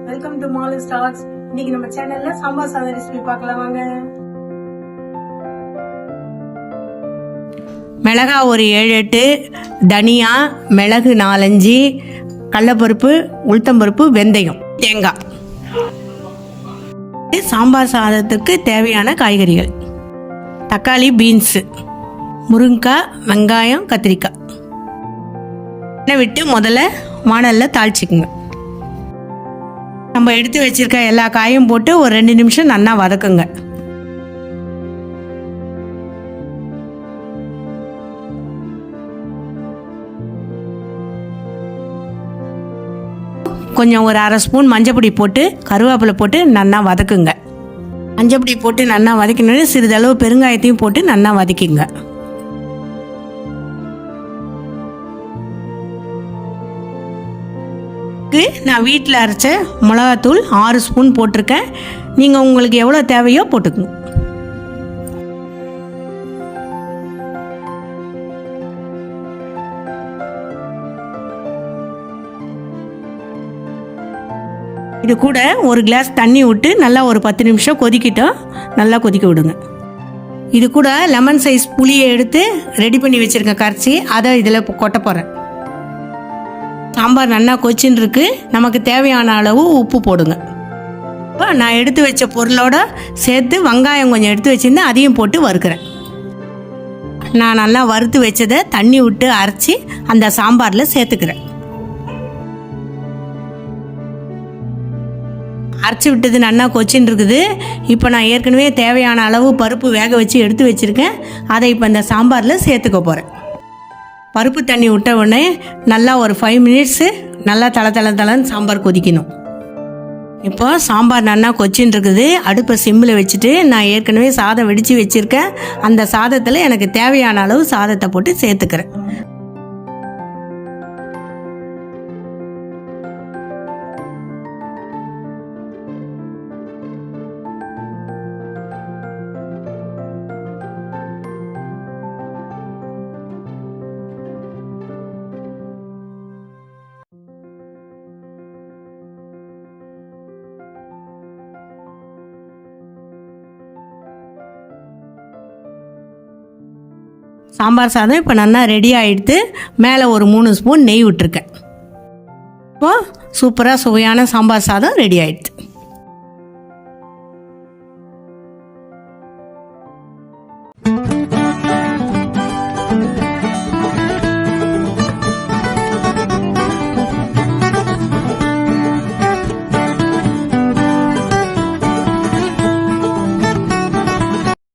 Welcome to mall stars. இன்னைக்கு நம்ம சேனல்ல சாம்பார் சாதம் ரெசிபி பார்க்கலாம் வாங்க. மிளகா ஒரு 7-8, தனியா, மிளகு 4-5, கடலைப்பருப்பு, உளுத்தம்பருப்பு, வெந்தயம், தேங்காய். சாம்பார் சாதத்துக்கு தேவையான காய்கறிகள்: தக்காளி, பீன்ஸு, முருங்கைக்காய், வெங்காயம், கத்திரிக்காய். எண்ணெய் விட்டு முதல்ல வாணலில் தாளிச்சிக்குங்க. நம்ம எடுத்து வச்சிருக்க எல்லா காயும் போட்டு ஒரு 2 நிமிஷம் நல்லா வதக்குங்க. கொஞ்சம் ஒரு 1/2 ஸ்பூன் மஞ்சப்பொடி போட்டு கருவேப்பிலை போட்டு நல்லா வதக்குங்க. மஞ்சப்பொடி போட்டு நல்லா வதக்கினோடனே சிறிதளவு பெருங்காயத்தையும் போட்டு நல்லா வதக்கிங்க. நான் வீட்டில் அரைச்ச மிளகாத்தூள் 6 ஸ்பூன் போட்டிருக்கேன். நீங்கள் உங்களுக்கு எவ்வளோ தேவையோ போட்டுக்கணும். இது கூட ஒரு கிளாஸ் தண்ணி விட்டு நல்லா ஒரு 10 நிமிஷம் கொதிக்கிட்டோம். நல்லா கொதிக்க விடுங்க. இது கூட லெமன் சைஸ் புளியை எடுத்து ரெடி பண்ணி வச்சுருக்கேன் கரைச்சி, அதை இதில் கொட்ட போகிறேன். சாம்பார் நல்லா கொச்சின்னு இருக்கு. நமக்கு தேவையான அளவு உப்பு போடுங்க. இப்போ நான் எடுத்து வச்ச பொருளோட சேர்த்து வெங்காயம் கொஞ்சம் எடுத்து வச்சுருந்தேன், அதையும் போட்டு வறுக்கிறேன். நான் நல்லா வறுத்து வச்சதை தண்ணி விட்டு அரைச்சி அந்த சாம்பாரில் சேர்த்துக்கிறேன். அரைச்சி விட்டது நல்லா கொச்சின்னு இருக்குது. இப்போ நான் ஏற்கனவே தேவையான அளவு பருப்பு வேக வச்சு எடுத்து வச்சுருக்கேன். அதை இப்போ இந்த சாம்பாரில் சேர்த்துக்க போகிறேன். பருப்பு தண்ணி விட்ட உடனே நல்லா ஒரு 5 மினிட்ஸு நல்லா தளன்னு சாம்பார் கொதிக்கணும். இப்போ சாம்பார் நல்லா கொச்சின்னு இருக்குது. அடுப்பை சிம்மில் வச்சுட்டு நான் ஏற்கனவே சாதம் வெடித்து வச்சுருக்கேன். அந்த சாதத்தில் எனக்கு தேவையான அளவு சாதத்தை போட்டு சேர்த்துக்கிறேன். சாம்பார் சாதம் இப்போ நல்லா ரெடி ஆகிடுது. மேலே ஒரு 3 ஸ்பூன் நெய் விட்டுருக்கேன். இப்போது சூப்பராக சுவையான சாம்பார் சாதம் ரெடி ஆகிடுது.